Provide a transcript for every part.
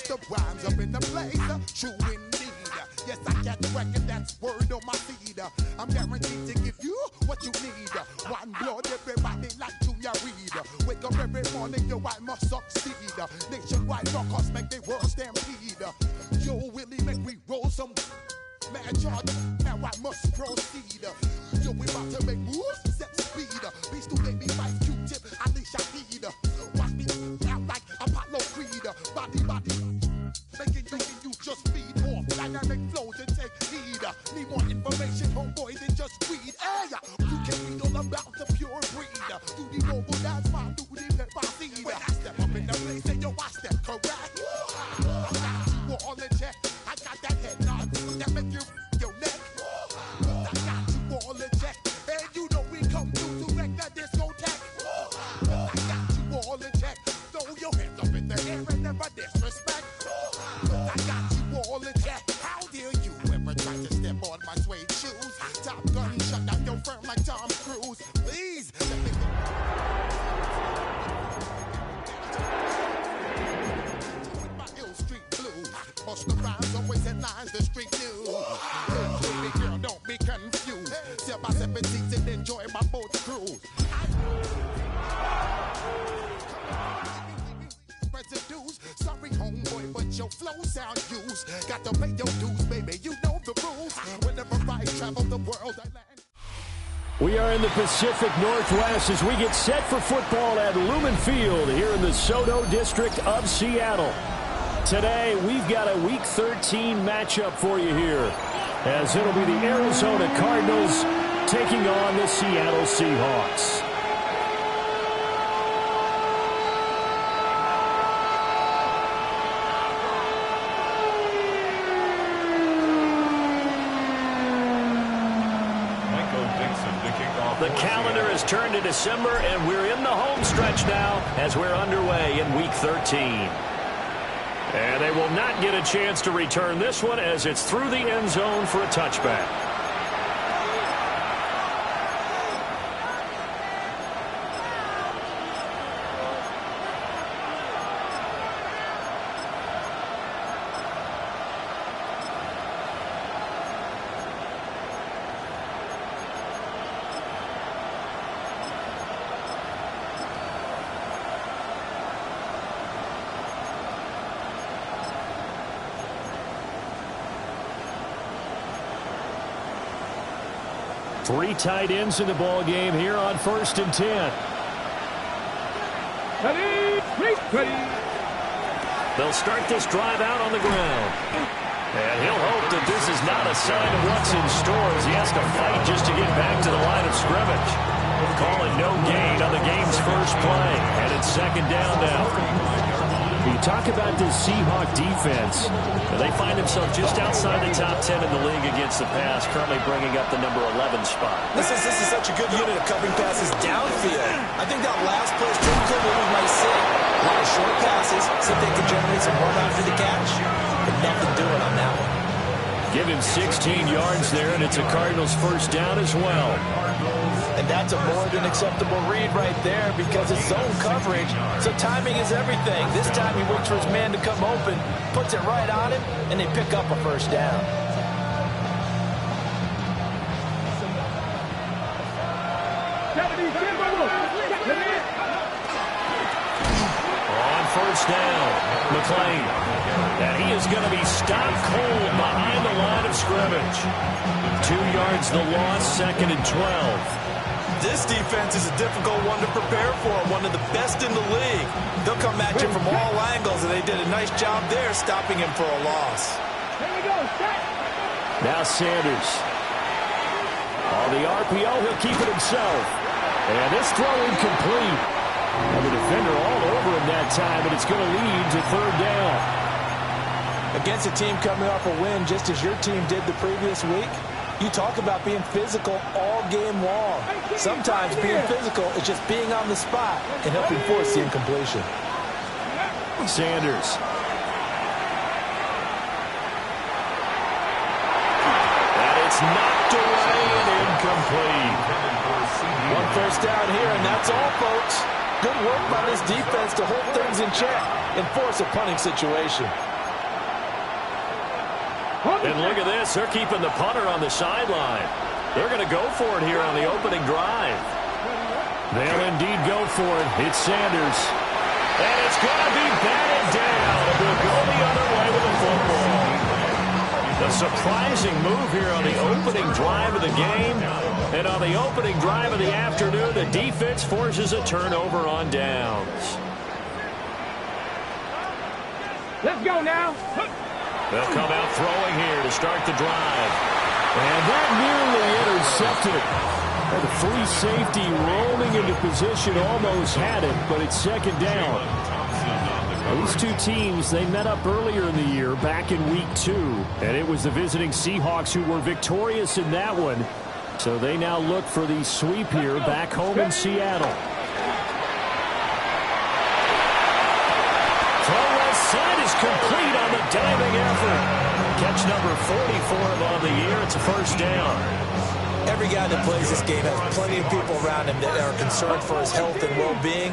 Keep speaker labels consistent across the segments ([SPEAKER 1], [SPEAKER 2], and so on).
[SPEAKER 1] Busta Rhymes up in the place, true indeed. Yes, I got the record, that's word on my feed. I'm guaranteed to give you what you need. One blood, everybody like Junior Reed. Wake up every morning, yo, I must succeed. Nationwide rockers make the world stampede. Yo, Willie, make we roll some mad charge. Now I must proceed. Yo, we about to make moves, set speed. Beast to make me fight Q-tip, Alicia Heed. Watch me out like Apollo Creed. Body, making you just feed off dynamic flows and take heed. Need more information, homeboy, than just weed. Hey, you can read all about the pure breed. Do the noble dance, my do the left by seed. When I step up in the place, and yo, I step correct. I got you all in check. I got that head nod that make you your neck. I got you all in check. And you know we come through to wreck that discotheque. I got you all in check. Throw your hands up in the air and never disrespect. I got you all in check. How dare you ever try to step on my suede shoes? Top Gun, shut down your firm like Tom Cruise. Please, let me with my ill street blues. Bust the rhymes, always headlines, the street news. Baby girl, don't be confused. Sell my 17s and enjoy my boat's cruise. Residues, sorry homeboy, but your flow sound used. Got to pay your dues, baby, you know the rules. Whenever I travel the world, I land.
[SPEAKER 2] We are in the Pacific Northwest as we get set for football at Lumen Field here in the Soto District of Seattle. Today, we've got a Week 13 matchup for you here, as it'll be the Arizona Cardinals taking on the Seattle Seahawks. The calendar has turned to December, and we're in the home stretch now as we're underway in Week 13. And they will not get a chance to return this one as it's through the end zone for a touchback. Three tight ends in the ball game here on 1st and 10.
[SPEAKER 3] Ready.
[SPEAKER 2] They'll start this drive out on the ground. And he'll hope that this is not a sign of what's in store as he has to fight just to get back to the line of scrimmage. Calling no gain on the game's first play. And it's 2nd down now. You talk about this Seahawk defense. They find themselves just outside the top 10 in the league against the pass, currently bringing up the number 11 spot.
[SPEAKER 4] This is such a good unit of covering passes downfield. I think that last play is typical of what we might see. A lot of short passes, so they can generate some run after the catch, but nothing doing on that one.
[SPEAKER 2] Give him 16 yards there, and it's a Cardinals first down as well.
[SPEAKER 4] And that's a more than acceptable read right there because it's zone coverage, so timing is everything. This time he waits for his man to come open, puts it right on him, and they pick up a first down.
[SPEAKER 2] On first down, McClain. And he is going to be stopped cold behind the line of scrimmage. 2 yards the loss, 2nd and 12.
[SPEAKER 4] This defense is a difficult one to prepare for, one of the best in the league. They'll come at you from all angles, and they did a nice job there stopping him for a loss.
[SPEAKER 2] Now Sanders. On the RPO, he'll keep it himself. And this throw incomplete. And the defender all over him that time, and it's going to lead to 3rd down.
[SPEAKER 4] Against a team coming off a win just as your team did the previous week, you talk about being physical all game long. Sometimes being physical is just being on the spot and helping force the incompletion.
[SPEAKER 2] Sanders. And it's knocked away and incomplete.
[SPEAKER 4] One first down here, and that's all, folks. Good work by this defense to hold things in check and force a punting situation.
[SPEAKER 2] And look at this. They're keeping the punter on the sideline. They're going to go for it here on the opening drive. They'll indeed go for it. It's Sanders. And it's going to be batted down. We'll go the other way with the football. A surprising move here on the opening drive of the game. And on the opening drive of the afternoon, the defense forces a turnover on downs.
[SPEAKER 3] Let's go now.
[SPEAKER 2] They'll come out throwing here to start the drive. And that nearly intercepted it. And the free safety rolling into position almost had it, but it's second down. These two teams, they met up earlier in the year, back in week 2. And it was the visiting Seahawks who were victorious in that one. So they now look for the sweep here back home in Seattle. Throw left side is complete on the diving effort. Catch number 44 on the year. It's a first down.
[SPEAKER 4] Every guy that plays this game has plenty of people around him that are concerned for his health and well-being.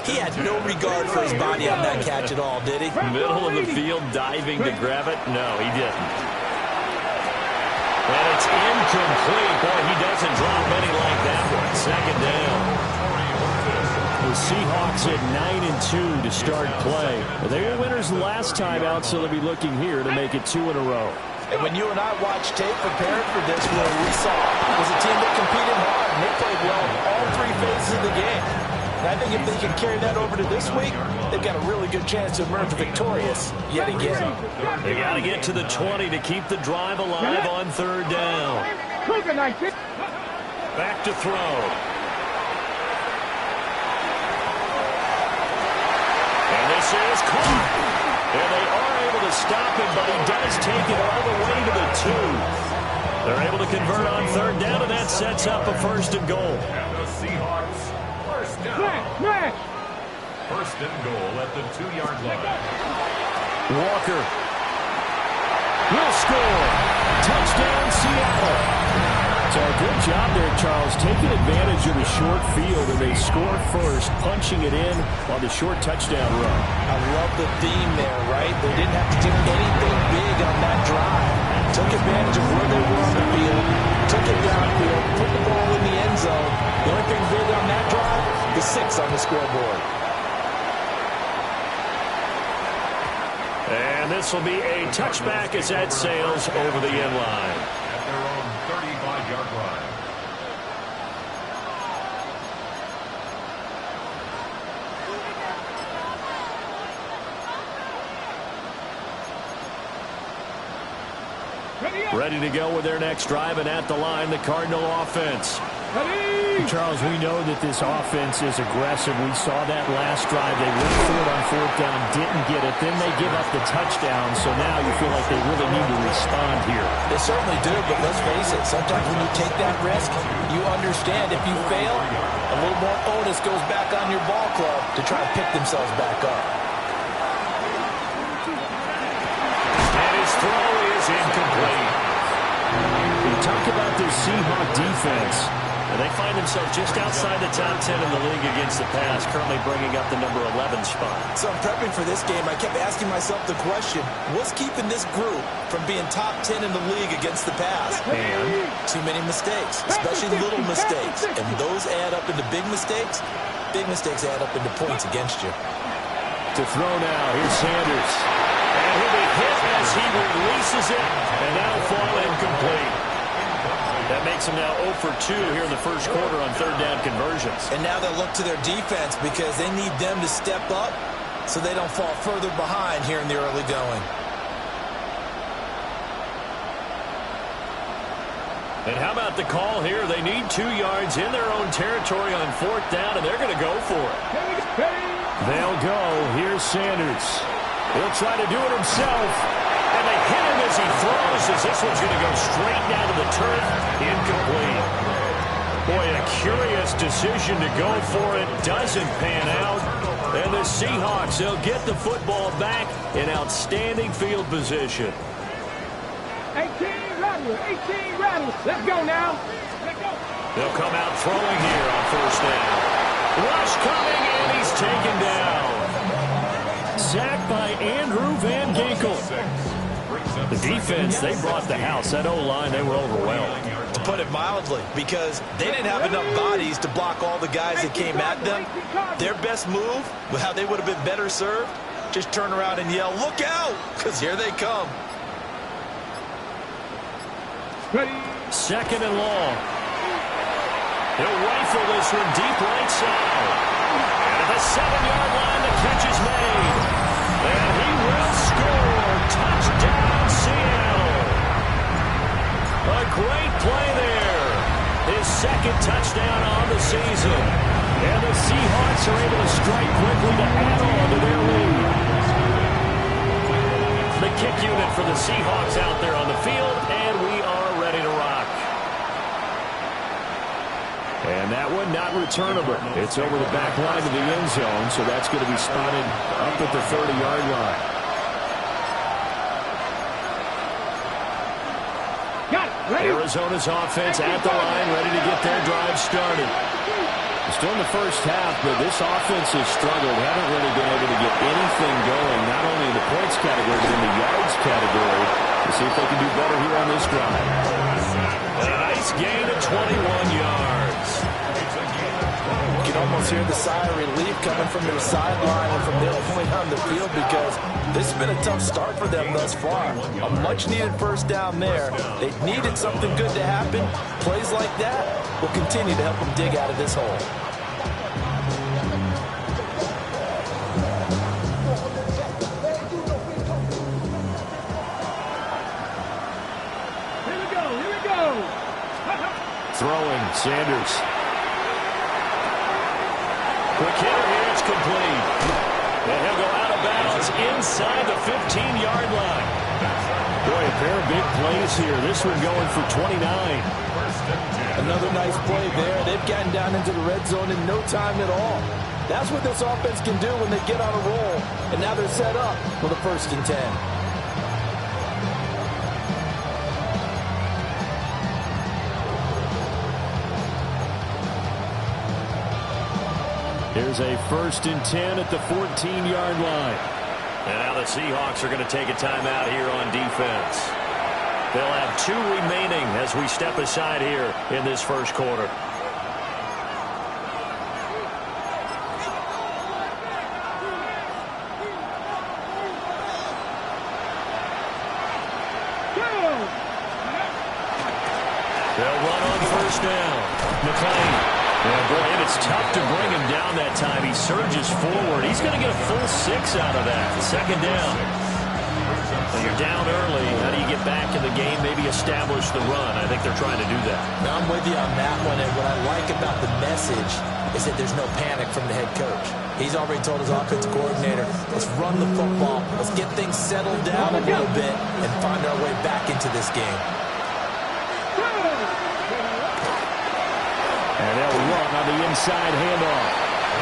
[SPEAKER 4] He had no regard for his body on that catch at all, did he?
[SPEAKER 2] Middle of the field, diving to grab it. No, he didn't. And it's incomplete. Boy, he doesn't drop many like that one. Second down. The Seahawks at 9-2 to start play. They were winners last time out, so they'll be looking here to make it 2 in a row.
[SPEAKER 4] And when you and I watched tape preparing for this, what we saw was a team that competed hard, and they played well in all 3 phases of the game. And I think if they can carry that over to this week, they've got a really good chance to emerge victorious yet again.
[SPEAKER 2] They got to get to the 20 to keep the drive alive on third down. Back to throw. And this is caught. And they are able to stop him, but he does take it all the way to the 2. They're able to convert on third down, and that sets up a first and goal.
[SPEAKER 3] And the Seahawks, first down. First and goal at the 2-yard line.
[SPEAKER 2] Walker will score. Touchdown, Seattle. So a good job there, Charles, taking advantage of the short field, and they score first, punching it in on the short touchdown run.
[SPEAKER 4] I love the theme there, right? They didn't have to do anything big on that drive. Took advantage of where they were on the field, took it downfield, put the ball in the end zone. The only thing big on that drive, the 6 on the scoreboard.
[SPEAKER 2] And this will be a touchback as that sails over the end line.
[SPEAKER 3] At their own 35-yard line.
[SPEAKER 2] Ready to go with their next drive, and at the line, the Cardinal offense. Charles, we know that this offense is aggressive. We saw that last drive. They went for it on fourth down, didn't get it. Then they give up the touchdown, so now you feel like they really need to respond here.
[SPEAKER 4] They certainly do, but let's face it. Sometimes when you take that risk, you understand if you fail, a little more onus goes back on your ball club to try to pick themselves back up.
[SPEAKER 2] And his throw is incomplete. We talk about this Seahawk defense. And they find themselves just outside the top 10 in the league against the pass, currently bringing up the number 11 spot.
[SPEAKER 4] So I'm prepping for this game. I kept asking myself the question, what's keeping this group from being top 10 in the league against the pass?
[SPEAKER 2] And
[SPEAKER 4] too many mistakes, especially little mistakes. And those add up into big mistakes. Big mistakes add up into points against you.
[SPEAKER 2] to throw now, here's Sanders. And he'll be hit as he releases it, and that'll fall incomplete. That makes him now 0 for 2 here in the first quarter on third down conversions.
[SPEAKER 4] And now they'll look to their defense because they need them to step up so they don't fall further behind here in the early going.
[SPEAKER 2] And how about the call here? They need 2 yards in their own territory on fourth down, and they're going to go for it. They'll go. Here's Sanders. He'll try to do it himself. And they hit him as he throws, as this one's going to go straight down to the turf. Incomplete. Boy, a curious decision to go for it. Doesn't pan out. And the Seahawks, they'll get the football back in outstanding field position.
[SPEAKER 3] 18 rattle. Let's go now.
[SPEAKER 2] They'll come out throwing here on first down. Rush coming, and he's taken down. Sacked by Andrew Van Ginkel. The defense, they brought the house. That O-line, they were overwhelmed.
[SPEAKER 4] To put it mildly, because they didn't have enough bodies to block all the guys that came at them. Their best move, how they would have been better served, just turn around and yell, "Look out!" because here they come.
[SPEAKER 2] Second and long. He'll rifle this one deep right side. And at the 7-yard line, the catch is made. And he will score. Touchdown, Seattle. A great play there. His second touchdown on the season. And the Seahawks are able to strike quickly to add on to their lead. The kick unit for the Seahawks out there on the field, and we are ready to rock. And that one not returnable. It's over the back line of the end zone, so that's going to be spotted up at the 30-yard line. Arizona's offense at the line, ready to get their drive started. Still in the first half, but this offense has struggled. Haven't really been able to get anything going, not only in the points category, but in the yards category. We'll see if they can do better here on this drive. A nice gain of 21 yards.
[SPEAKER 4] You can almost hear the sigh of relief coming from their sideline and from their point on the field, because this has been a tough start for them thus far. A much-needed first down there. They needed something good to happen. Plays like that will continue to help them dig out of this hole.
[SPEAKER 5] Here we go.
[SPEAKER 2] Throwing, Sanders. Quick hitter here, it's complete. And he'll go out of bounds inside the 15-yard line. Boy, a pair of big plays here. This one going for 29.
[SPEAKER 4] Another nice play there. They've gotten down into the red zone in no time at all. That's what this offense can do when they get on a roll. And now they're set up for the 1st and 10.
[SPEAKER 2] Here's a 1st and 10 at the 14-yard line. And now the Seahawks are going to take a timeout here on defense. They'll have 2 remaining as we step aside here in this first quarter. They'll run on 1st down. McClain. Yeah, boy, and it's tough to bring him down that time. He surges forward. He's going to get a full 6 out of that. 2nd down. When you're down early, how do you get back in the game, maybe establish the run? I think they're trying to do that.
[SPEAKER 4] Now, I'm with you on that one, and what I like about the message is that there's no panic from the head coach. He's already told his offensive coordinator, let's run the football, let's get things settled down a little bit, and find our way back into this game.
[SPEAKER 2] And they'll run on the inside handoff.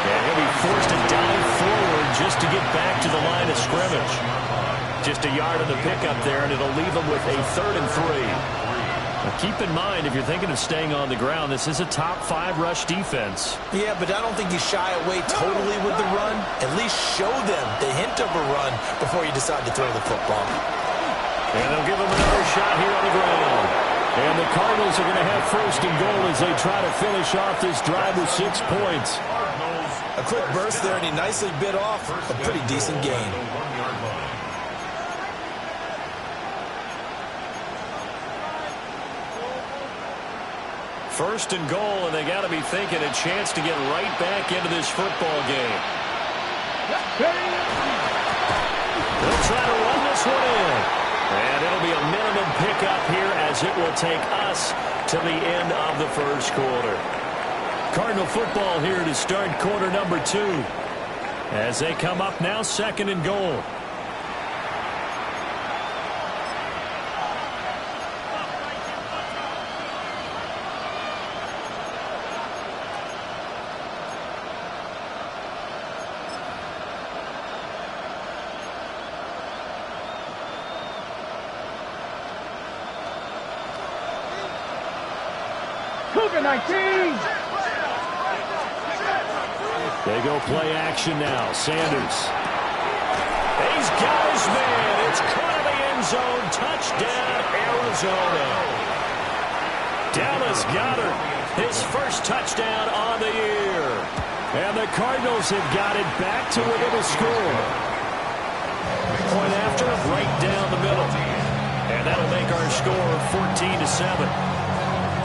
[SPEAKER 2] And he'll be forced to dive forward just to get back to the line of scrimmage. Just a yard of the pickup there, and it'll leave them with a 3rd and 3. Now keep in mind, if you're thinking of staying on the ground, this is a top 5 rush defense.
[SPEAKER 4] Yeah, but I don't think you shy away totally with the run. At least show them the hint of a run before you decide to throw the football.
[SPEAKER 2] And they'll give them another shot here on the ground. And the Cardinals are going to have 1st and goal as they try to finish off this drive with 6 points.
[SPEAKER 4] A quick burst there, and he nicely bit off a pretty decent gain.
[SPEAKER 2] First and goal, and they got to be thinking a chance to get right back into this football game. They'll try to run this one in. And it'll be a minimum pickup here as it will take us to the end of the first quarter. Cardinal football here to start quarter number 2. As they come up now, 2nd and goal. They go play action now. Sanders. He's got his man. It's caught in the end zone. Arizona. Dallas Goedert, his first touchdown on the year. And the Cardinals have got it back to within a score. Point after, right down the middle. And that'll make our score 14-7.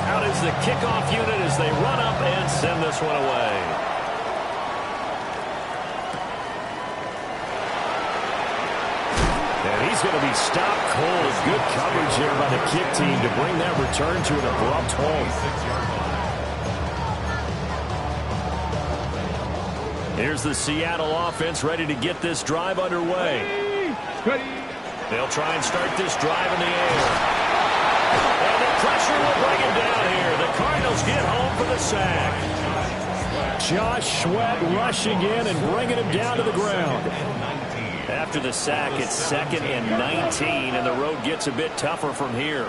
[SPEAKER 2] Out is the kickoff unit as they run up and send this one away. And he's going to be stopped cold. Good coverage here by the kick team to bring that return to an abrupt halt. Here's the Seattle offense ready to get this drive underway. They'll try and start this drive in the air. And the pressure will bring him down here. The Cardinals get home for the sack. Josh Sweat rushing in and bringing him down to the ground. After the sack, it's 2nd and 19, and the road gets a bit tougher from here.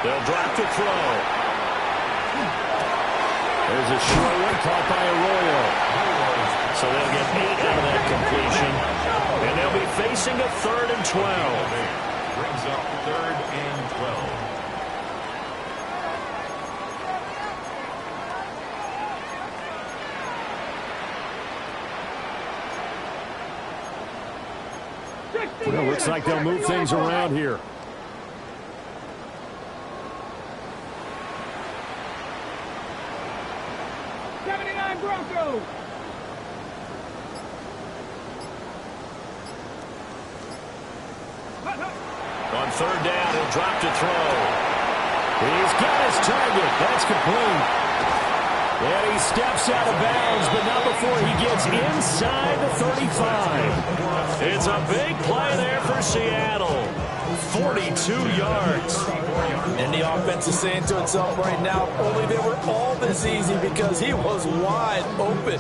[SPEAKER 2] They'll drop to throw. There's a short one caught by Arroyo. So they'll get 8 out of that completion. And they'll be facing a 3rd and 12.
[SPEAKER 3] Brings up 3rd and 12.
[SPEAKER 2] Well, looks like they'll move things around here. On 3rd down, he'll drop to throw. He's got his target. That's complete. And he steps out of bounds, but not before he gets inside the 35. It's a big play there for Seattle. 42 yards.
[SPEAKER 4] And the offense is saying to itself right now, only they were all this easy because he was wide open.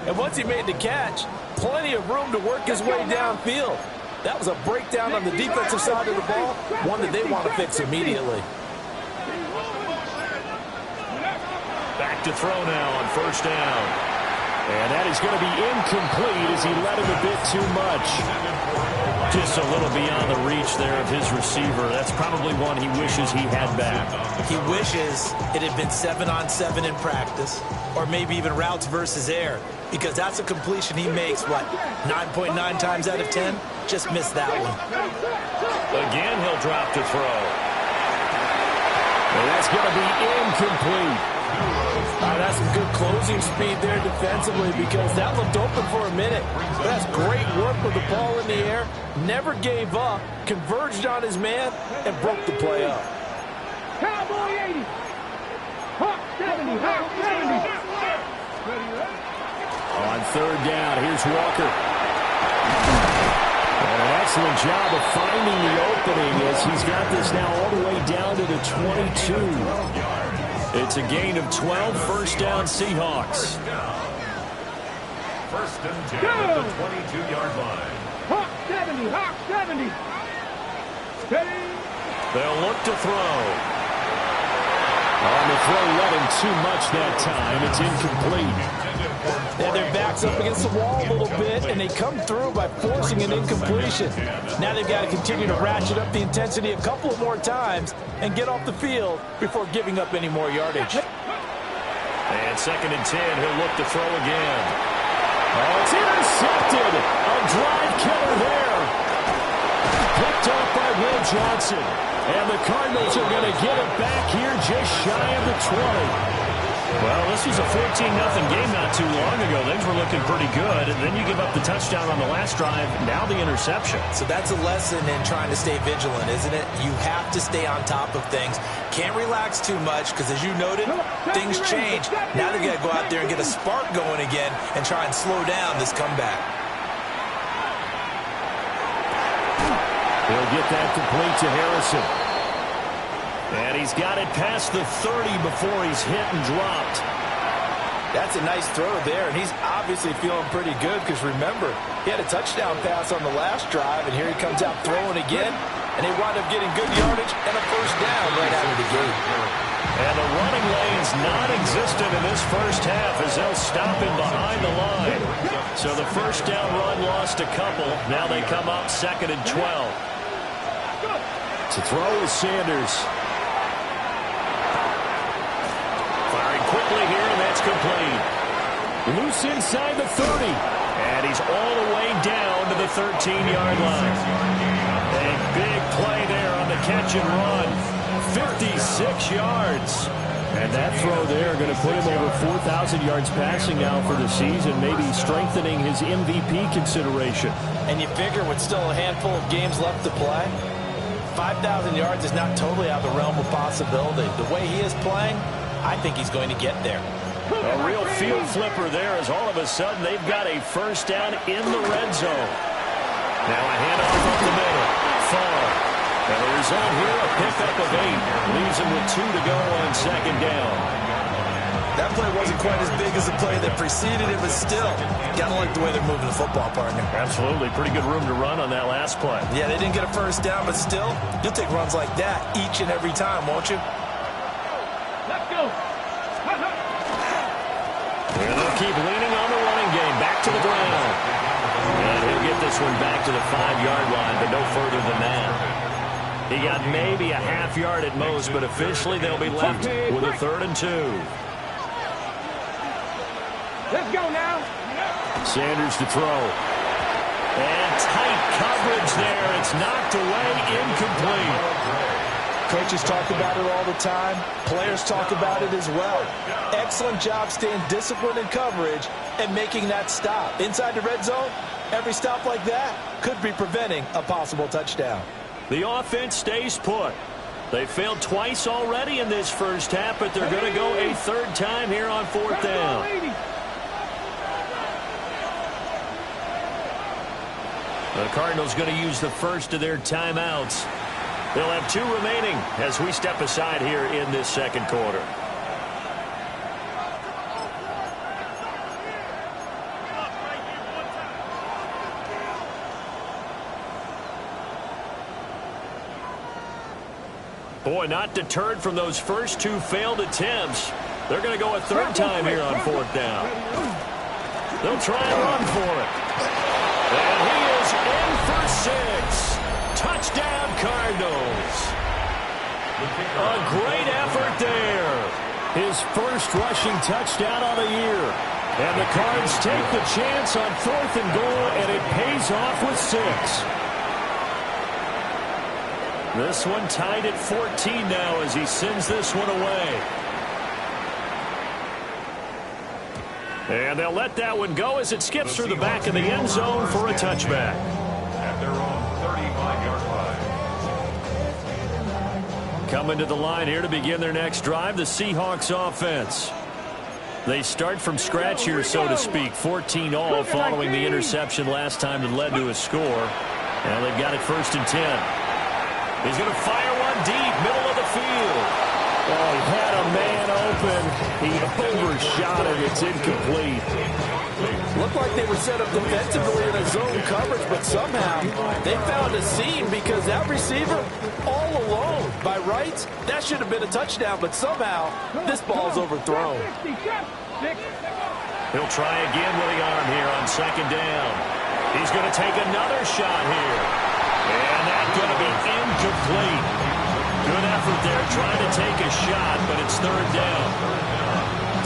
[SPEAKER 4] And once he made the catch, plenty of room to work his way downfield. That was a breakdown on the defensive side of the ball, one that they want to fix immediately.
[SPEAKER 2] Back to throw now on 1st down. And that is going to be incomplete as he led him a bit too much. Just a little beyond the reach there of his receiver. That's probably one he wishes he had back.
[SPEAKER 4] He wishes it had been 7-on-7 in practice, or maybe even routes versus air, because that's a completion he makes, what, 9.9 times out of 10? Just missed that one.
[SPEAKER 2] Again, he'll drop to throw. And that's going to be incomplete.
[SPEAKER 4] That's some good closing speed there defensively because that looked open for a minute. But that's great work with the ball in the air. Never gave up, converged on his man, and broke the play up.
[SPEAKER 5] Cowboy 80. Hawk 70. Hawk 70.
[SPEAKER 2] On 3rd down, here's Walker. And an excellent job of finding the opening as he's got this now all the way down to the 22. It's a gain of 12, 1st down Seahawks.
[SPEAKER 3] 1st and 10 at the 22-yard line.
[SPEAKER 5] Hawk 70, Hawk 70. Steady.
[SPEAKER 2] They'll look to throw. On the throw, let him too much that time. It's incomplete.
[SPEAKER 4] And their back's up against the wall a little bit, and they come through by forcing an incompletion. Now they've got to continue to ratchet up the intensity a couple of more times and get off the field before giving up any more yardage.
[SPEAKER 2] And 2nd and 10, he'll look to throw again. Oh, it's intercepted. A drive killer there. Picked off by Will Johnson. And the Cardinals are going to get it back here just shy of the 20. Well, this was a 14-0 game not too long ago. Things were looking pretty good, and then you give up the touchdown on the last drive, now the interception.
[SPEAKER 4] So that's a lesson in trying to stay vigilant, isn't it? You have to stay on top of things. Can't relax too much because, as you noted, things change. Now they've got to go out there and get a spark going again and try and slow down this comeback.
[SPEAKER 2] He'll get that complete to Harrison. And he's got it past the 30 before he's hit and dropped.
[SPEAKER 4] That's a nice throw there, and he's obviously feeling pretty good because, remember, he had a touchdown pass on the last drive, and here he comes out throwing again, and they wind up getting good yardage and a 1st down right out of the gate.
[SPEAKER 2] And the running lane's non-existent in this first half as they'll stop him behind the line. So the first down run lost a couple. Now they come up 2nd and 12. To throw is Sanders. Firing quickly here, and that's complete. Loose inside the 30. And he's all the way down to the 13-yard line. A big play there on the catch and run. 56 yards. And that throw there going to put him over 4,000 yards passing now for the season, maybe strengthening his MVP consideration.
[SPEAKER 4] And you figure with still a handful of games left to play, 5,000 yards is not totally out of the realm of possibility. The way he is playing, I think he's going to get there.
[SPEAKER 2] A real field flipper there as all of a sudden they've got a first down in the red zone. Now a handoff up the middle. Fall. And the result here, a pickup of 8. Leaves him with 2 to go on 2nd down.
[SPEAKER 4] That play wasn't quite as big as the play that preceded it, but still, gotta like the way they're moving the football, partner.
[SPEAKER 2] Absolutely. Pretty good room to run on that last play.
[SPEAKER 4] Yeah, they didn't get a first down, but still, you'll take runs like that each and every time, won't you?
[SPEAKER 5] Let's go.
[SPEAKER 2] And they'll keep leaning on the running game. Back to the ground. And he'll get this one back to the 5-yard line, but no further than that. He got maybe a half yard at most, but officially they'll be left with a 3rd and 2.
[SPEAKER 5] Let's go now.
[SPEAKER 2] Sanders to throw. And tight coverage there. It's knocked away, incomplete.
[SPEAKER 4] Coaches talk about it all the time. Players talk about it as well. Excellent job staying disciplined in coverage and making that stop. Inside the red zone, every stop like that could be preventing a possible touchdown.
[SPEAKER 2] The offense stays put. They failed twice already in this first half, but they're going to go a 3rd time here on 4th down. The Cardinals going to use the first of their timeouts. They'll have 2 remaining as we step aside here in this 2nd quarter. Boy, not deterred from those first 2 failed attempts. They're going to go a 3rd time here on 4th down. They'll try and run for it. And he is in for 6. Touchdown, Cardinals. A great effort there. His first rushing touchdown of the year. And the Cards take the chance on 4th and goal, and it pays off with 6. This one tied at 14 now as he sends this one away. And they'll let that one go as it skips through the back of the end zone for a touchback.
[SPEAKER 3] At their own 35-yard line.
[SPEAKER 2] Coming to the line here to begin their next drive, the Seahawks offense. They start from scratch here, so to speak. 14 all following the interception last time that led to a score. Now they've got it 1st and 10. He's going to fire one deep, middle of the field. Oh, he had a man open. He overshot it. It's incomplete.
[SPEAKER 4] Looked like they were set up defensively in a zone coverage, but somehow they found a seam because that receiver all alone. By rights, that should have been a touchdown, but somehow this ball's overthrown.
[SPEAKER 2] He'll try again with the arm here on 2nd down. He's going to take another shot here. And that's going to be incomplete. Good effort there trying to take a shot, but it's 3rd down.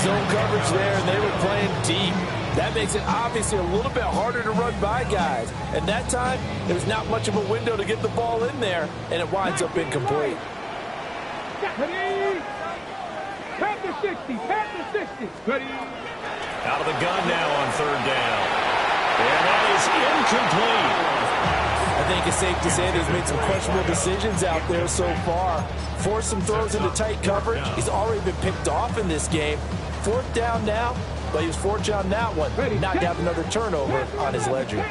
[SPEAKER 4] Zone coverage there, and they were playing deep. That makes it obviously a little bit harder to run by guys. And that time, there was not much of a window to get the ball in there, and it winds up incomplete.
[SPEAKER 5] Ready? Pat the 60, pat the 60. Ready?
[SPEAKER 2] Out of the gun now on 3rd down. And that is incomplete.
[SPEAKER 4] I think it's safe to say that he's made some questionable decisions out there so far. Forced some throws into tight coverage. He's already been picked off in this game. 4th down now, but he was fortunate on that one. Not to have another turnover on his ledger.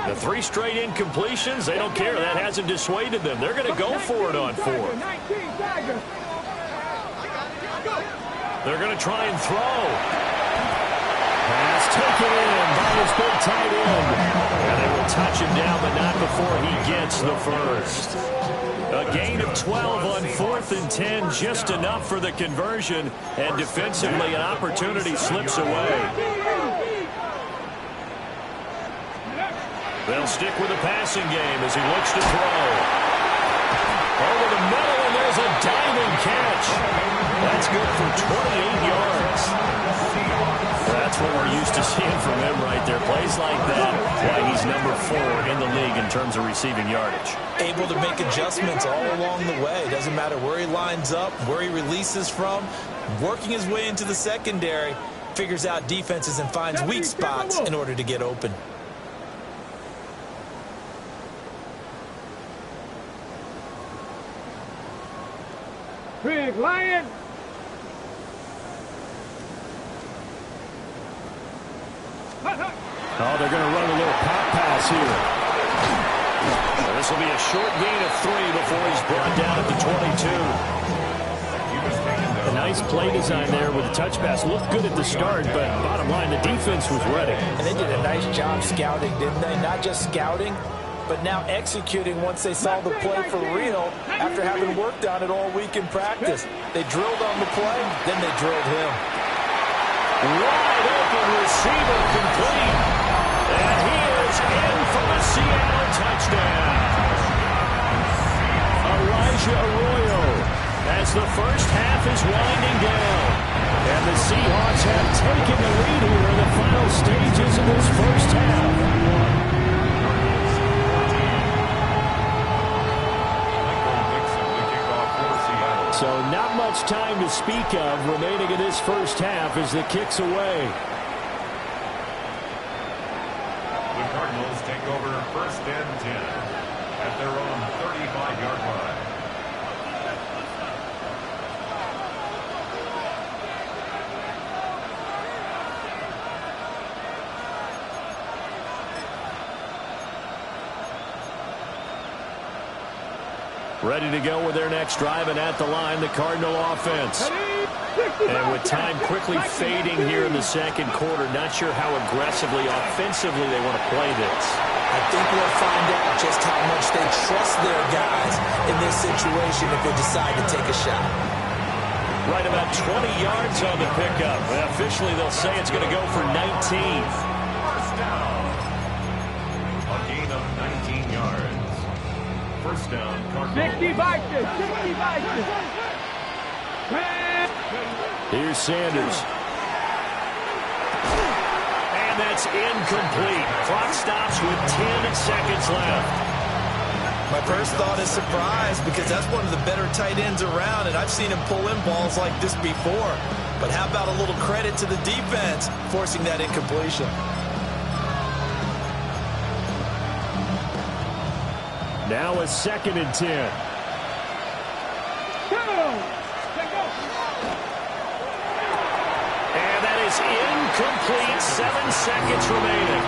[SPEAKER 2] The 3 straight incompletions, they don't care. That hasn't dissuaded them. They're going to go for it on 4th. They're going to try and throw. Pass taken in by his big tight end. And they will touch him down, but not before he gets the first. A gain of 12 on 4th and 10, just enough for the conversion. And defensively, an opportunity slips away. They'll stick with the passing game as he looks to throw. Over the middle, and there's a diving catch. That's good for 28 yards. That's what we're used to seeing from him right there. Plays like that, why he's number 4 in the league in terms of receiving yardage.
[SPEAKER 4] Able to make adjustments all along the way. Doesn't matter where he lines up, where he releases from. Working his way into the secondary, figures out defenses and finds weak spots in order to get open.
[SPEAKER 5] Big Lion.
[SPEAKER 2] Oh, they're going to run a little pop pass here. This will be a short gain of 3 before he's brought down at the 22. A nice play design there with the touch pass. Looked good at the start, but bottom line, the defense was ready.
[SPEAKER 4] And they did a nice job scouting, didn't they? Not just scouting, but now executing once they saw the play for real after having worked on it all week in practice. They drilled on the play, then they drilled him.
[SPEAKER 2] Wide open receiver complete. And he is in for the Seattle touchdown. Elijah Arroyo as the first half is winding down. And the Seahawks have taken the lead here in the final stages of this first half. So not much time to speak of remaining in this first half as the kick's away.
[SPEAKER 3] The Cardinals take over 1st and 10 at their own 35-yard line.
[SPEAKER 2] Ready to go with their next drive, and at the line, the Cardinal offense. And with time quickly fading here in the second quarter, not sure how aggressively, offensively they want to play this.
[SPEAKER 4] I think we'll find out just how much they trust their guys in this situation if they decide to take a shot.
[SPEAKER 2] Right about 20 yards on the pickup. And officially, they'll say it's going to go for 19.
[SPEAKER 3] First down. A gain of 19 yards. First down, Cardinals.
[SPEAKER 5] 60 Vikings. 60 Vikings.
[SPEAKER 2] Here's Sanders. And that's incomplete. Clock stops with 10 seconds left.
[SPEAKER 4] My first thought is surprise because that's one of the better tight ends around, and I've seen him pull in balls like this before. But how about a little credit to the defense forcing that incompletion?
[SPEAKER 2] Now a 2nd and 10. And that is incomplete. 7 seconds remaining.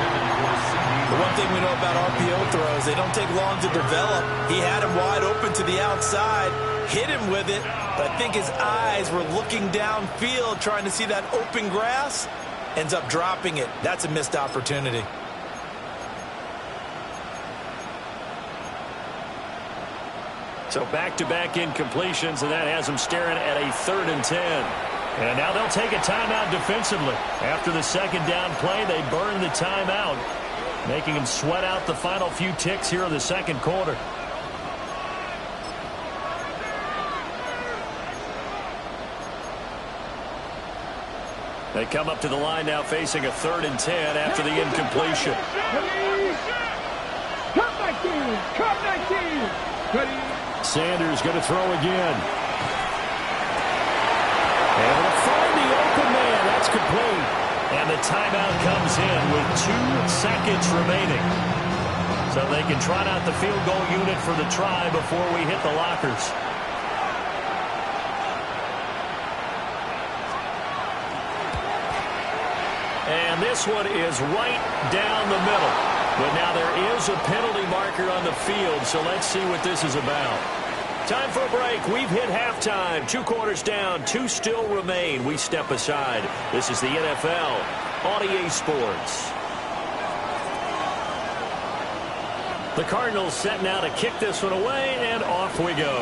[SPEAKER 4] The one thing we know about RPO throws, they don't take long to develop. He had him wide open to the outside, hit him with it, but I think his eyes were looking downfield trying to see that open grass. Ends up dropping it. That's a missed opportunity.
[SPEAKER 2] So back-to-back incompletions, and that has them staring at a 3rd and 10. And now they'll take a timeout defensively. After the second down play, they burn the timeout, making them sweat out the final few ticks here in the second quarter. They come up to the line now facing a 3rd and 10 after the incompletion.
[SPEAKER 5] Cut 19.
[SPEAKER 2] Sanders going to throw again. And to find the open man. That's complete. And the timeout comes in with 2 seconds remaining. So they can trot out the field goal unit for the try before we hit the lockers. And this one is right down the middle. But now there is a penalty marker on the field, so let's see what this is about. Time for a break. We've hit halftime. 2 quarters down, 2 still remain. We step aside. This is the NFL on EA Sports. The Cardinals set now to kick this one away, and off we go.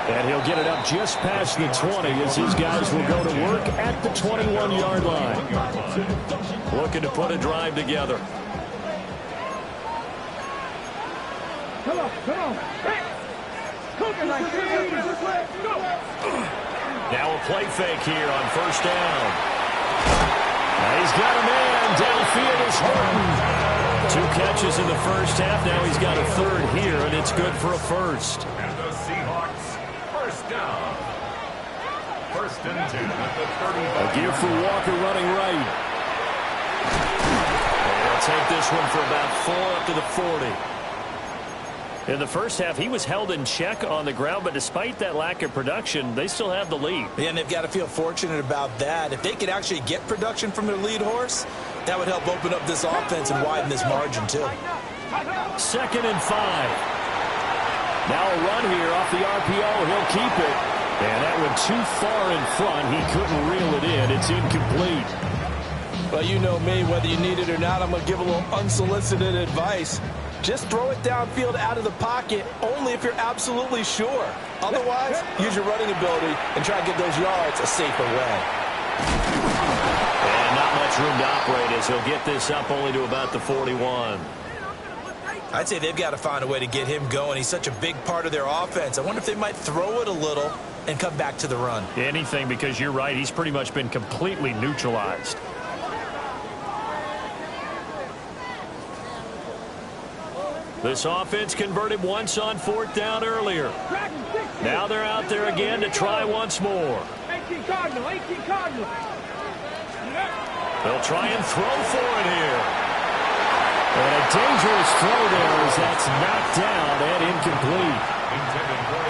[SPEAKER 2] And he'll get it up just past the 20 as his guys will go to work at the 21-yard line. Looking to put a drive together.
[SPEAKER 5] Come on, come on.
[SPEAKER 2] Now a play fake here on first down. Now he's got a man. Downfield is Horton. 2 catches in the first half. Now he's got a third here, and it's good for a first.
[SPEAKER 3] And the Seahawks, first down. First and 10 at the 35.
[SPEAKER 2] A give for Walker running right. And they'll take this one for about 4 up to the 40. In the first half, he was held in check on the ground, but despite that lack of production, they still have the lead.
[SPEAKER 4] Yeah, and they've got to feel fortunate about that. If they could actually get production from their lead horse, that would help open up this offense and widen this margin, too.
[SPEAKER 2] 2nd and 5. Now a run here off the RPO. He'll keep it. And that went too far in front. He couldn't reel it in. It's incomplete.
[SPEAKER 4] Well, you know me, whether you need it or not, I'm going to give a little unsolicited advice. Just throw it downfield out of the pocket only if you're absolutely sure. Otherwise, use your running ability and try to get those yards a safer way.
[SPEAKER 2] And not much room to operate as he'll get this up only to about the 41.
[SPEAKER 4] I'd say they've got to find a way to get him going. He's such a big part of their offense. I wonder if they might throw it a little and come back to the run.
[SPEAKER 2] Anything, because you're right. He's pretty much been completely neutralized. This offense converted once on 4th down earlier. Now they're out there again to try once more.
[SPEAKER 5] 18 Cardinals, 18 Cardinals.
[SPEAKER 2] They'll try and throw for it here. And a dangerous throw there as that's knocked down and incomplete.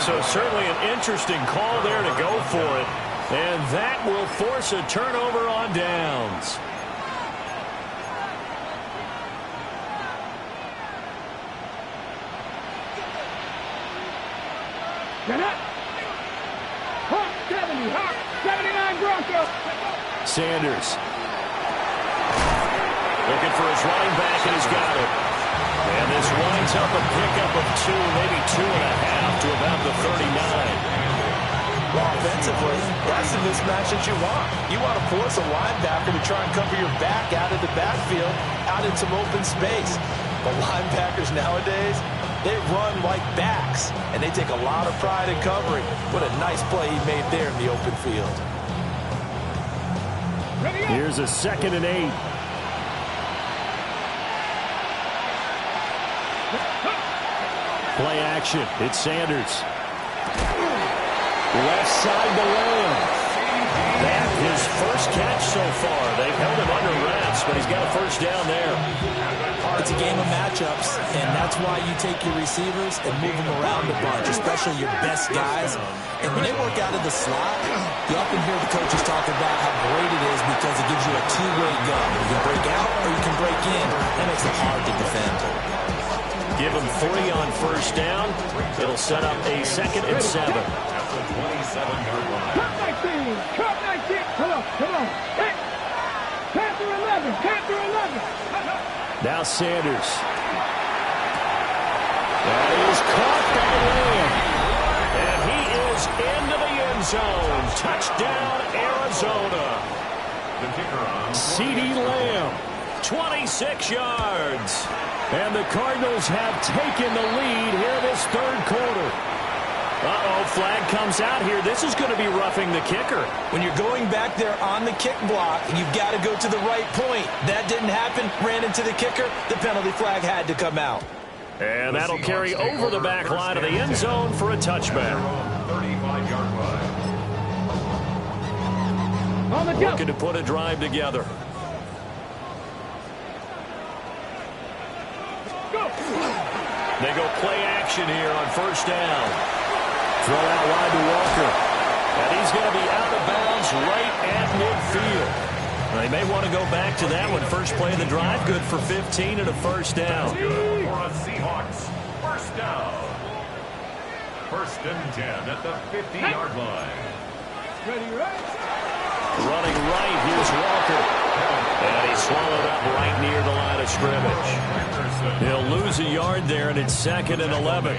[SPEAKER 2] So certainly an interesting call there to go for it. And that will force a turnover on downs.
[SPEAKER 5] Get up. Hawk 70, Hawk 79 Broncos.
[SPEAKER 2] Sanders. Looking for his running back, and he's got it. And this winds up a pickup of 2, maybe 2.5 to about the 39.
[SPEAKER 4] Well, offensively, that's the mismatch that you want. You want to force a linebacker to try and cover your back out of the backfield, out in some open space. But linebackers nowadays, they run like backs, and they take a lot of pride in covering. What a nice play he made there in the open field.
[SPEAKER 2] Here's a 2nd and 8. Play action. It's Sanders. Left side to Lamb. That his first catch so far. They've held him under wraps, but he's got a first down there.
[SPEAKER 4] It's a game of matchups, and that's why you take your receivers and move them around a bunch, especially your best guys. And when they work out of the slot, you often hear the coaches talk about how great it is because it gives you a two-way go. You can break out or you can break in. That makes it hard to defend.
[SPEAKER 2] Give him 3 on first down. It'll set up a 2nd and 7.
[SPEAKER 5] Cut 19, cut 19. Come on, come on. Hey. Panther 11, Panther 11.
[SPEAKER 2] Now Sanders. That is caught by Lamb. And he is into the end zone. Touchdown, Arizona.
[SPEAKER 3] The kicker on
[SPEAKER 2] CeeDee Lamb, 26 yards. And the Cardinals have taken the lead here in this 3rd quarter. Uh-oh, flag comes out here. This is going to be roughing the kicker.
[SPEAKER 4] When you're going back there on the kick block, you've got to go to the right point. That didn't happen. Ran into the kicker. The penalty flag had to come out.
[SPEAKER 2] And that'll carry over the back line of the end zone for a touchback.
[SPEAKER 3] 35-yard line.
[SPEAKER 5] On the jump.
[SPEAKER 2] Looking to put a drive together. They go play action here on first down. Throw out wide to Walker. And he's going to be out of bounds right at midfield. They may want to go back to that one. First play of the drive, good for 15 and a first down.
[SPEAKER 3] Good for a Seahawks. First down. 1st and 10 at the 50-yard line.
[SPEAKER 5] Ready, right?
[SPEAKER 2] Running right, here's Walker. And he's swallowed up right near the line of scrimmage. He'll lose a yard there, and it's 2nd and 11.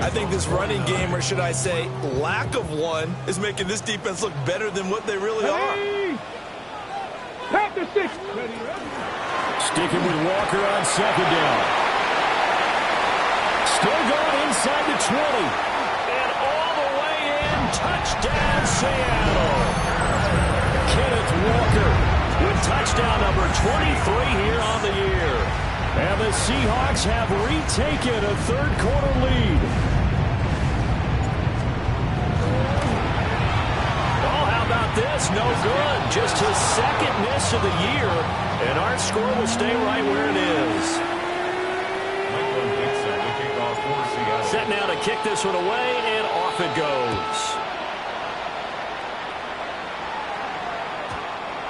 [SPEAKER 4] I think this running game, or should I say lack of one, is making this defense look better than what they really are.
[SPEAKER 5] Pack the 6.
[SPEAKER 2] Sticking with Walker on 2nd down. Still going inside the 20. And all the way in. Touchdown, Seattle. Kenneth Walker with touchdown number 23 here on the year. And the Seahawks have retaken a third-quarter lead. Oh, how about this? No good. Just his 2nd miss of the year. And our score will stay right where it is. Set now to kick this one away, and off it goes.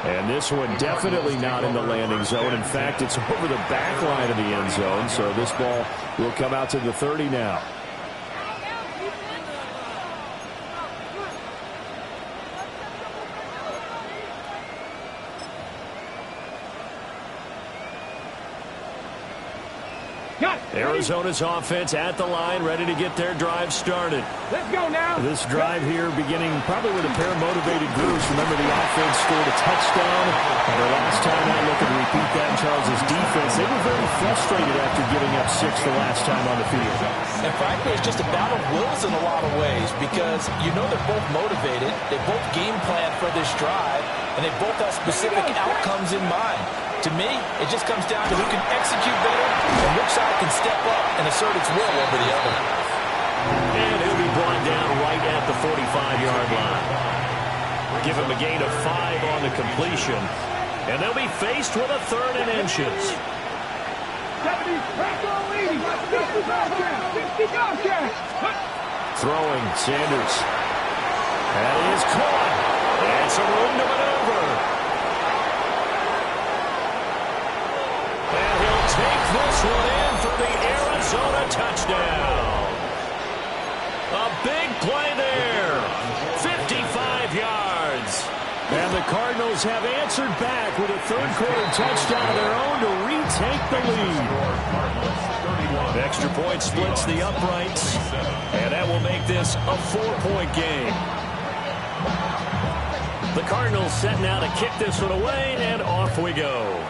[SPEAKER 2] And this one definitely not in the landing zone. In fact, it's over the back line of the end zone, so this ball will come out to the 30 now. Arizona's offense at the line, ready to get their drive started.
[SPEAKER 5] Let's go now.
[SPEAKER 2] This drive here beginning probably with a pair of motivated groups. Remember, the offense scored a touchdown. And their last time out, looking to repeat that in Charles' defense. They were very frustrated after giving up 6 the last time on the field.
[SPEAKER 4] And frankly, it's just a battle of wills in a lot of ways because you know they're both motivated. They both game plan for this drive, and they both have specific outcomes in mind. To me, it just comes down to who can execute better and which side can step up and assert its will over the other.
[SPEAKER 2] And he'll be brought down right at the 45-yard line. Give him a gain of 5 on the completion. And they'll be faced with a 3rd and inches.
[SPEAKER 5] 70, back on 80, 60
[SPEAKER 2] Throwing, Sanders. That is caught. And some room to maneuver. And he'll take this one in for the Arizona touchdown. A big play there. 55 yards. And the Cardinals have answered back with a third-quarter touchdown of their own to retake the lead. The extra point splits the uprights, and that will make this a 4-point game. The Cardinals set now to kick this one away, and off we go.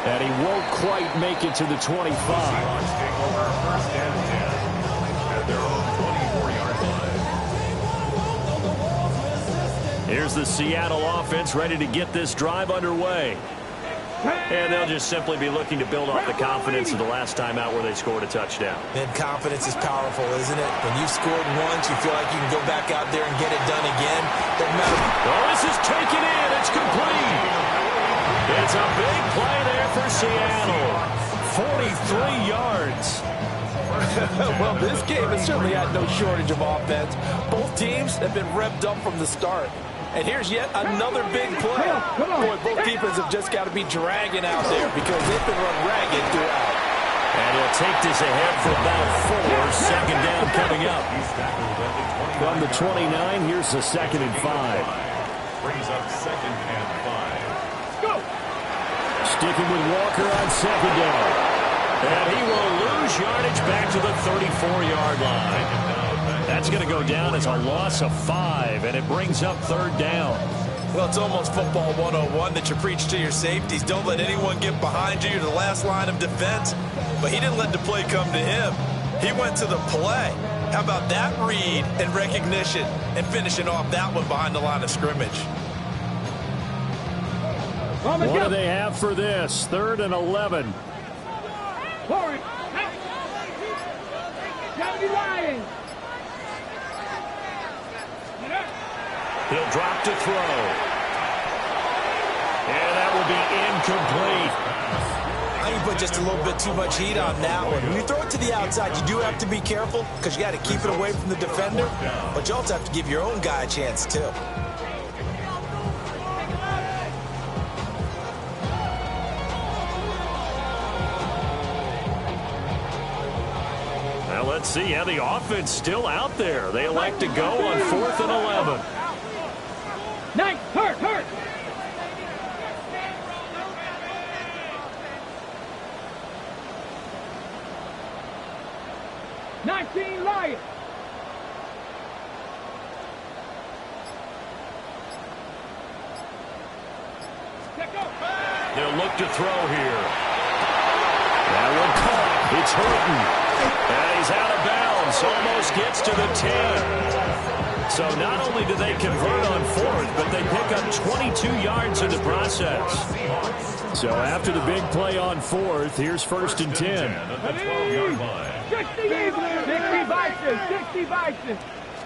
[SPEAKER 2] And he won't quite make it to the 25. Here's the Seattle offense ready to get this drive underway. And they'll just simply be looking to build off the confidence of the last time out where they scored a touchdown.
[SPEAKER 4] And confidence is powerful, isn't it? When you've scored once, you feel like you can go back out there and get it done again. Doesn't matter.
[SPEAKER 2] Oh, this is taken in. It's complete. It's a big play there for Seattle. 43 yards.
[SPEAKER 4] Well, this game has certainly had no shortage of offense. Both teams have been revved up from the start. And here's yet another big play. Boy, both defenses have just got to be dragging out there because they've been run ragged throughout.
[SPEAKER 2] And he'll take this ahead for about 4. Second down coming up. From the 29, here's the 2nd and 5.
[SPEAKER 3] Brings up 2nd and 5.
[SPEAKER 5] Go.
[SPEAKER 2] Sticking with Walker on 2nd down. And he will lose yardage back to the 34-yard line. That's going to go down as a loss of 5, and it brings up 3rd down.
[SPEAKER 4] Well, it's almost football 101 that you preach to your safeties. Don't let anyone get behind you. You're the last line of defense. But he didn't let the play come to him. He went to the play. How about that read and recognition and finishing off that one behind the line of scrimmage?
[SPEAKER 2] What do they have for this? 3rd and 11.
[SPEAKER 5] Forward. Johnny Ryan.
[SPEAKER 2] He'll drop to throw. And that will be incomplete.
[SPEAKER 4] I think you put just a little bit too much heat on that one. When you throw it to the outside, you do have to be careful because you got to keep it away from the defender. But you also have to give your own guy a chance, too.
[SPEAKER 2] let's see how the offense still out there. They elect to go on 4th and 11.
[SPEAKER 5] Nice, hurt. 19 Lions.
[SPEAKER 2] They'll look to throw here. That one caught. It's Horton. And he's out of bounds. Almost gets to the 10. So not only do they convert on 4th, but they pick up 22 yards in the process. So after the big play on 4th, here's 1st and 10.
[SPEAKER 5] 60 Bison.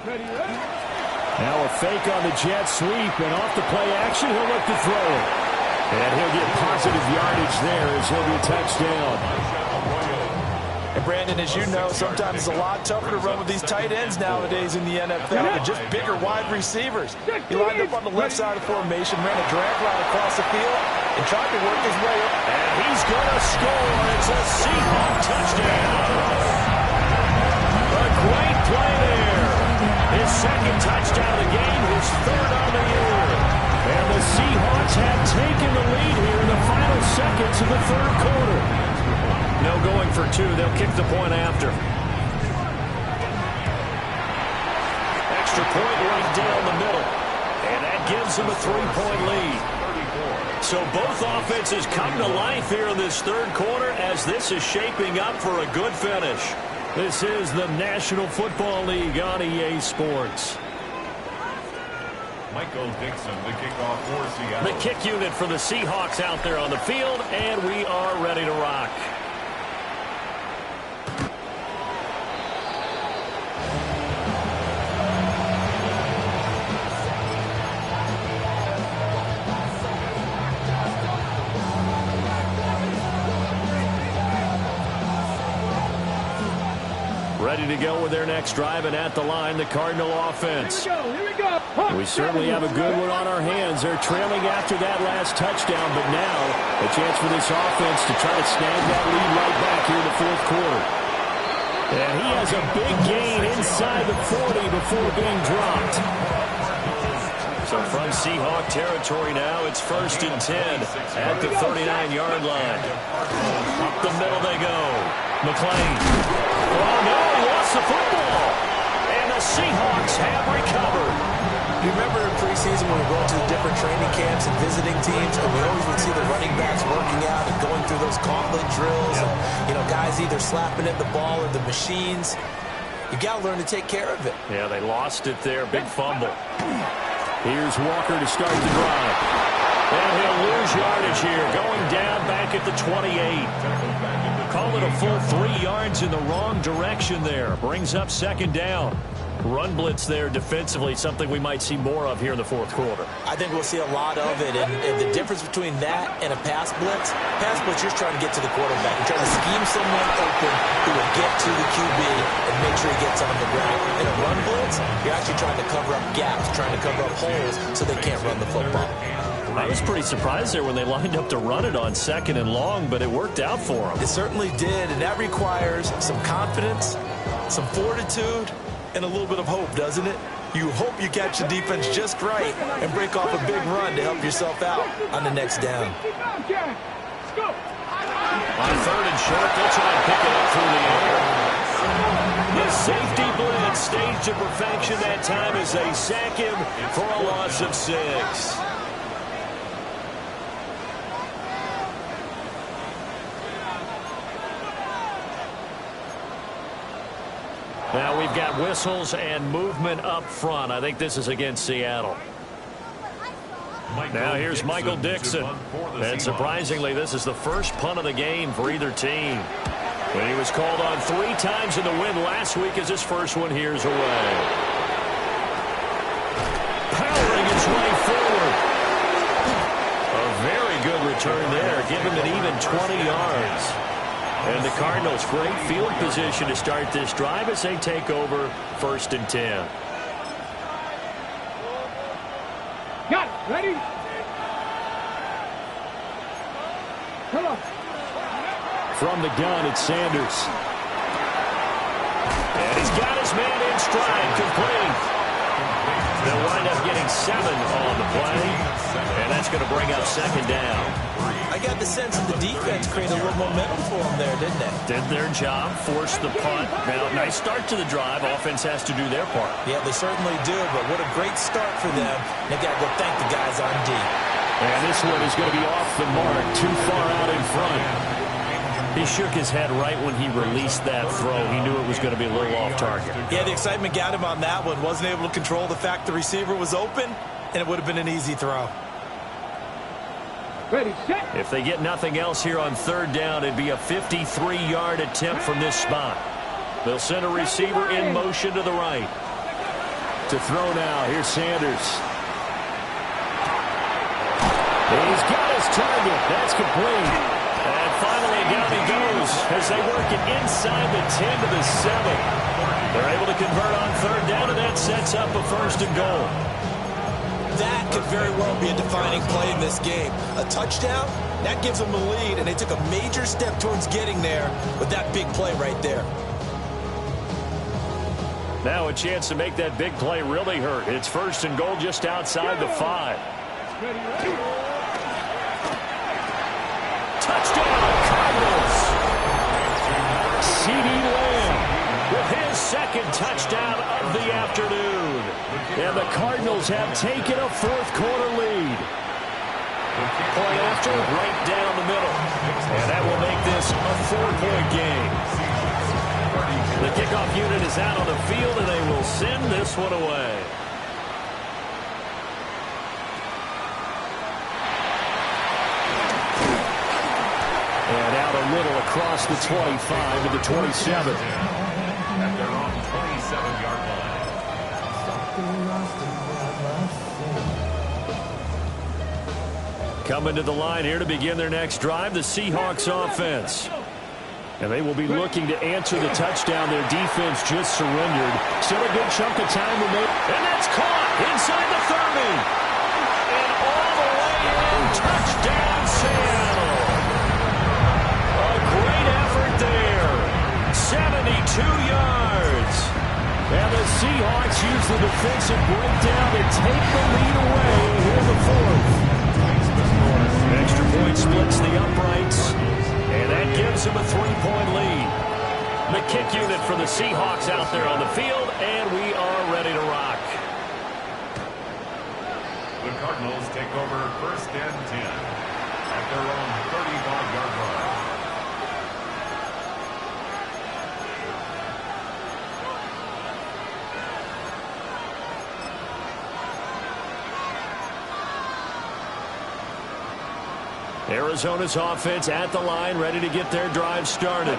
[SPEAKER 5] Ready.
[SPEAKER 2] Now a fake on the jet sweep, and off the play action, he'll look to throw it. And he'll get positive yardage there as he'll be a touchdown.
[SPEAKER 4] And Brandon, as you know, sometimes it's a lot tougher to run with these tight ends nowadays in the NFL than just bigger wide receivers. He lined up on the left side of the formation, ran a drag route across the field, and tried to work his way up.
[SPEAKER 2] And he's going to score. It's a Seahawk touchdown. A great play there. His second touchdown of the game, his 3rd on the year. And the Seahawks have taken the lead here in the final seconds of the 3rd quarter. No going for 2. They'll kick the point after. Extra point right down the middle. And that gives them a 3-point lead. So both offenses come to life here in this 3rd quarter as this is shaping up for a good finish. This is the National Football League on EA Sports.
[SPEAKER 3] Michael Dixon, the kickoff for Seattle.
[SPEAKER 2] The kick unit for the Seahawks out there on the field, and we are ready to rock. Ready to go with their next drive, and at the line, the Cardinal offense.
[SPEAKER 5] Here we go.
[SPEAKER 2] We certainly have a good one on our hands. They're trailing after that last touchdown, but now a chance for this offense to try to snag that lead right back here in the 4th quarter. And he has a big gain inside the 40 before being dropped. So from Seahawk territory now, it's 1st and 10 at the 39-yard line. Up the middle they go. McClain. Oh, no, he lost the football. And the Seahawks have recovered.
[SPEAKER 4] You remember in preseason when we were going to the different training camps and visiting teams, and we always would see the running backs working out and going through those gauntlet drills, and, you know, guys either slapping at the ball or the machines. You got to learn to take care of it.
[SPEAKER 2] Yeah, they lost it there. Big fumble. Here's Walker to start the drive. And he'll lose yardage here, going down back at the 28. Call it a full 3 yards in the wrong direction there. Brings up 2nd down. Run blitz there defensively, something we might see more of here in the 4th quarter.
[SPEAKER 4] I think we'll see a lot of it, and the difference between that and a pass blitz, you're just trying to get to the quarterback. You're trying to scheme someone open who will get to the QB and make sure he gets on the ground. In a run blitz, you're actually trying to cover up gaps, trying to cover up holes so they can't run the football.
[SPEAKER 2] I was pretty surprised there when they lined up to run it on 2nd and long, but it worked out for them.
[SPEAKER 4] It certainly did, and that requires some confidence, some fortitude, and a little bit of hope, doesn't it? You hope you catch the defense just right and break off a big run to help yourself out on the next down.
[SPEAKER 2] On 3rd and short, they'll try and pick it up through the air. The safety blitz staged to perfection that time as they sack him for a loss of 6. Now we've got whistles and movement up front. I think this is against Seattle. Now here's Michael Dixon. And surprisingly, this is the first punt of the game for either team. When he was called on 3 times in the win last week as his first one here's away. Powering his way forward. A very good return there. Give him an even 20 yards. And the Cardinals, great field position to start this drive as they take over 1st and 10.
[SPEAKER 5] Got it. Ready? Come on.
[SPEAKER 2] From the gun, it's Sanders. He's got his man in stride, complete. They'll wind up getting 7 on the play, and that's going to bring up second down.
[SPEAKER 4] I got the sense that the defense created a little momentum for them there, didn't they?
[SPEAKER 2] Did their job, forced the punt. Now, nice start to the drive. Offense has to do their part.
[SPEAKER 4] Yeah, they certainly do, but what a great start for them. They got to go thank the guys on D.
[SPEAKER 2] And this one is going to be off the mark, too far out in front. He shook his head right when he released that throw. He knew it was going to be a little off target.
[SPEAKER 4] Yeah, the excitement got him on that one. Wasn't able to control the fact the receiver was open, and it would have been an easy throw.
[SPEAKER 5] Ready, set.
[SPEAKER 2] If they get nothing else here on third down, it'd be a 53-yard attempt from this spot. They'll send a receiver in motion to the right. To throw now, here's Sanders. He's got his target. That's complete. And finally, down he goes as they work it inside the 10 to the 7. They're able to convert on third down, and that sets up a first and goal.
[SPEAKER 4] That could very well be a defining play in this game. A touchdown, that gives them the lead, and they took a major step towards getting there with that big play right there.
[SPEAKER 2] Now a chance to make that big play really hurt. It's first and goal just outside the 5. Touchdown, Cardinals. CeeDee Lamb with his second touchdown of the afternoon. And the Cardinals have taken a fourth-quarter lead. Point after, right down the middle. And that will make this a 4-point game. The kickoff unit is out on the field, and they will send this one away. And out a little across the 25 to the 27.
[SPEAKER 3] At their own 27-yard line.
[SPEAKER 2] Coming to the line here to begin their next drive, the Seahawks offense. And they will be looking to answer the touchdown their defense just surrendered. Still a good chunk of time remaining. And that's caught inside the 30. And all the way in. Touchdown, Seattle. A great effort there. 72 yards. And the Seahawks use the defensive breakdown to take the lead away here in the fourth. Extra point splits the uprights. And that gives him a 3-point lead. The kick unit for the Seahawks out there on the field, and we are ready to rock.
[SPEAKER 3] The Cardinals take over first and 10 at their own 35-yard line.
[SPEAKER 2] Arizona's offense at the line, ready to get their drive started.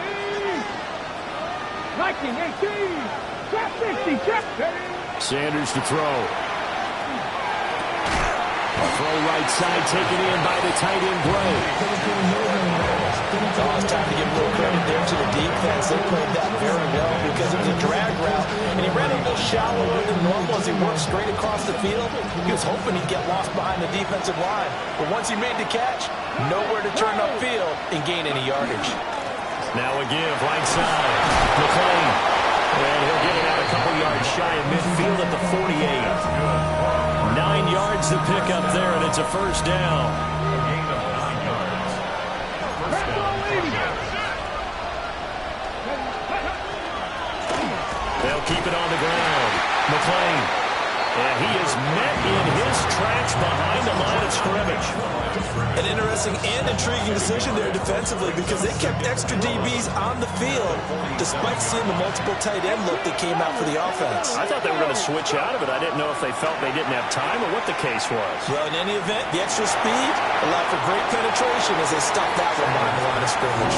[SPEAKER 5] 19, 18, trap 50, trap.
[SPEAKER 2] Sanders to throw. A throw right side taken in by the tight end Gray.
[SPEAKER 4] Oh, it's time to give a little credit there to the defense. They played that very well because it was a drag route, and he ran a little shallower than normal as he worked straight across the field. He was hoping he'd get lost behind the defensive line, but once he made the catch, nowhere to turn upfield and gain any yardage.
[SPEAKER 2] Now a give, right side. McClain. And he'll get it out a couple yards shy of midfield at the 48. 9 yards to pick up there, and it's a first down.
[SPEAKER 3] A gain of 9 yards. First down.
[SPEAKER 2] They'll keep it on the ground. McClain. And he is met in his tracks behind the line of scrimmage.
[SPEAKER 4] An interesting and intriguing decision there defensively because they kept extra DBs on the field despite seeing the multiple tight end look that came out for the offense.
[SPEAKER 2] I thought they were going to switch out of it. I didn't know if they felt they didn't have time or what the case was.
[SPEAKER 4] Well, in any event, the extra speed allowed for great penetration as they stuck that one behind the line of scrimmage.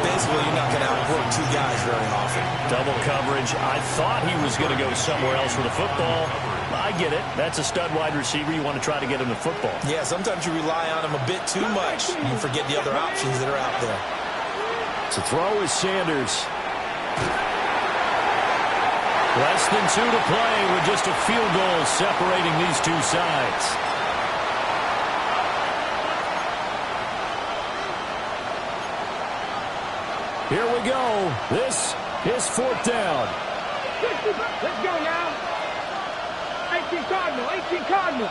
[SPEAKER 4] Basically, you're not going to outwork two guys very often.
[SPEAKER 2] Double coverage. I thought he was going to go somewhere else with the football. I get it. That's a stud wide receiver. You want to try to get him the football.
[SPEAKER 4] Yeah, sometimes you rely on him a bit too much. You forget the other options that are out there.
[SPEAKER 2] To throw is Sanders. Less than 2 to play with just a field goal separating these two sides. Here we go. This His 4th down.
[SPEAKER 5] Let's go now. 18 Cardinal, 18 Cardinal.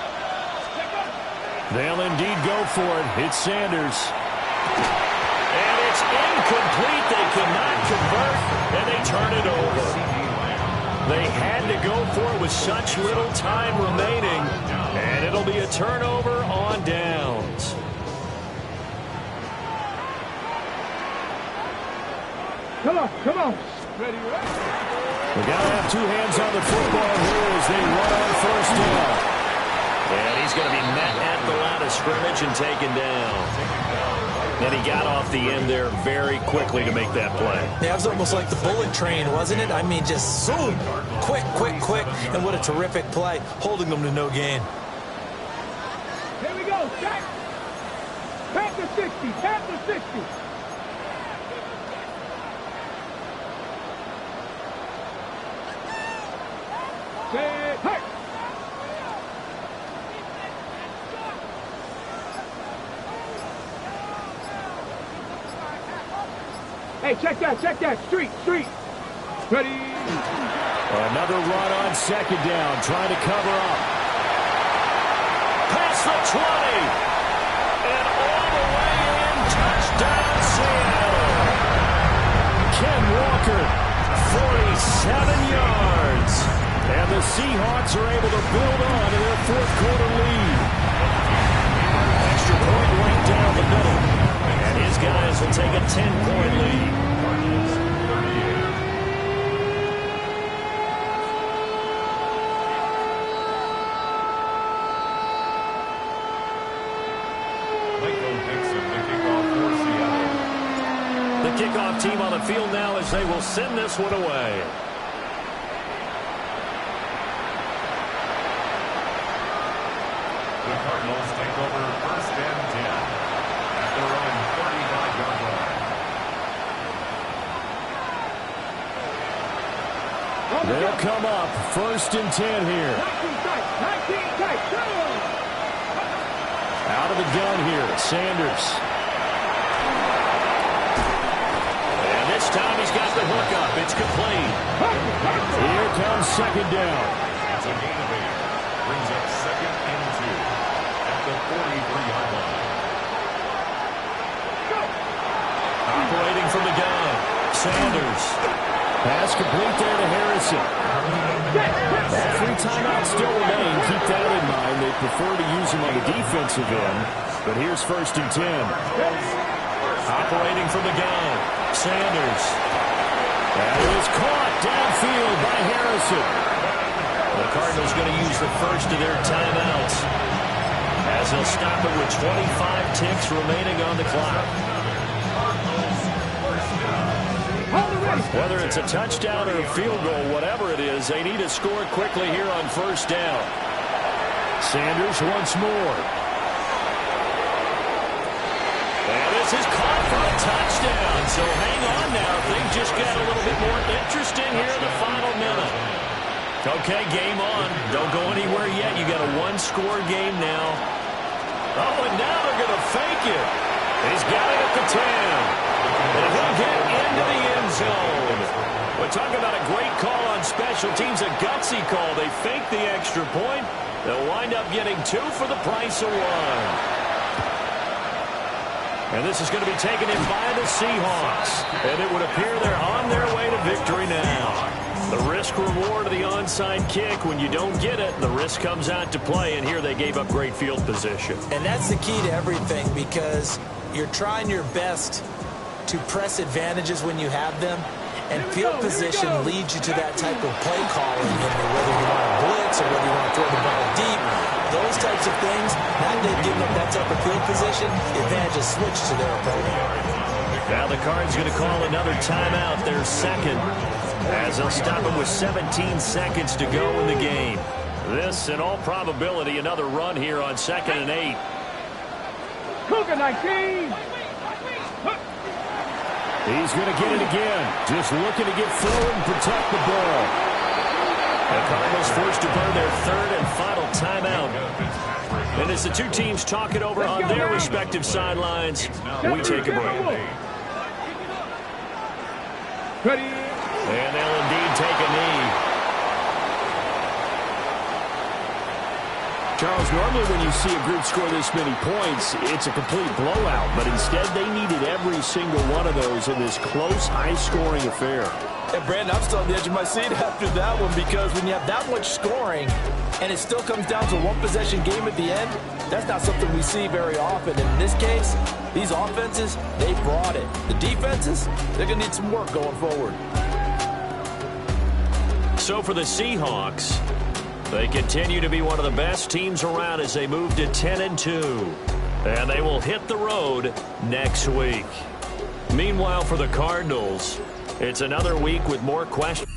[SPEAKER 2] They'll indeed go for it. It's Sanders. And it's incomplete. They cannot convert, and they turn it over. They had to go for it with such little time remaining, and it'll be a turnover on downs.
[SPEAKER 5] Come on, come on. Ready, ready.
[SPEAKER 2] We got to have 2 hands on the football here as they run on 1st down. And he's going to be met at the line of scrimmage and taken down. And he got off the end there very quickly to make that play.
[SPEAKER 4] Yeah, it was almost like the bullet train, wasn't it? I mean, just zoom, quick, quick, quick. And what a terrific play, holding them to no gain.
[SPEAKER 5] Here we go, check. Panther 60, Panther 60. Hey! Hey, check that. Street. Ready?
[SPEAKER 2] Another run on 2nd down, trying to cover up. Past the 20. And all the way in, touchdown Seattle. Ken Walker, 47 yards. And the Seahawks are able to build on to their 4th quarter lead. Extra point right down the middle. And his guys will take a 10-point lead. The kickoff team on the field now as they will send this one away.
[SPEAKER 3] The Cardinals take over 1st and 10 at their own 35-yard line.
[SPEAKER 2] They'll come up 1st and 10 here.
[SPEAKER 5] 19 tight.
[SPEAKER 2] Out of the gun here, Sanders. And this time he's got the hook up. It's complete. Here comes 2nd down.
[SPEAKER 3] It's a gain of 8. Brings up 2nd and 2 at the 43-yard line.
[SPEAKER 2] Operating from the gun, Sanders. Pass complete there to Harrison. All 3 timeouts still remain. Keep that in mind. They prefer to use him on the defensive end. But here's 1st and 10. Operating from the gun, Sanders. That is caught downfield by Harrison. The Cardinals going to use the first of their timeouts as they'll stop it with 25 ticks remaining on the clock. Whether it's a touchdown or a field goal, whatever it is, they need to score quickly here on 1st down. Sanders once more. And this is caught for a touchdown. So hang on now. Things just got a little bit more interesting here in the final minute. Okay, game on. Don't go anywhere yet. You got a 1-score game now. Oh, and now they're going to fake it. He's got it at the 10. And he'll get into the end zone. We're talking about a great call on special teams, a gutsy call. They fake the extra point. They'll wind up getting 2 for the price of 1. And this is going to be taken in by the Seahawks. And it would appear they're on their way to victory now. The risk-reward of the onside kick. When you don't get it, the risk comes out to play. And here they gave up great field position.
[SPEAKER 4] And that's the key to everything, because you're trying your best to press advantages when you have them. And field position leads you to that type of play calling, whether you want to blitz or whether you want to throw the ball deep. Those types of things, now they've given up that type of field position, the advantage is switched to their opponent.
[SPEAKER 2] Now the Cards going to call another timeout, their 2nd, as they'll stop it with 17 seconds to go in the game. This, in all probability, another run here on 2nd and 8.
[SPEAKER 5] Cougar 19.
[SPEAKER 2] He's going to get it again. Just looking to get forward and protect the ball. The Cardinals forced to burn their 3rd and final timeout. And as the 2 teams talk it over on their respective sidelines, we take a break.
[SPEAKER 5] Ready?
[SPEAKER 2] And they'll indeed take a knee.
[SPEAKER 6] Charles, normally when you see a group score this many points, it's a complete blowout. But instead, they needed every single one of those in this close, high-scoring affair.
[SPEAKER 4] And, Brandon, I'm still on the edge of my seat after that one because when you have that much scoring and it still comes down to a one-possession game at the end, that's not something we see very often. And in this case, these offenses, they brought it. The defenses, they're going to need some work going forward.
[SPEAKER 2] So for the Seahawks, they continue to be one of the best teams around as they move to 10-2. And they will hit the road next week. Meanwhile, for the Cardinals, it's another week with more questions.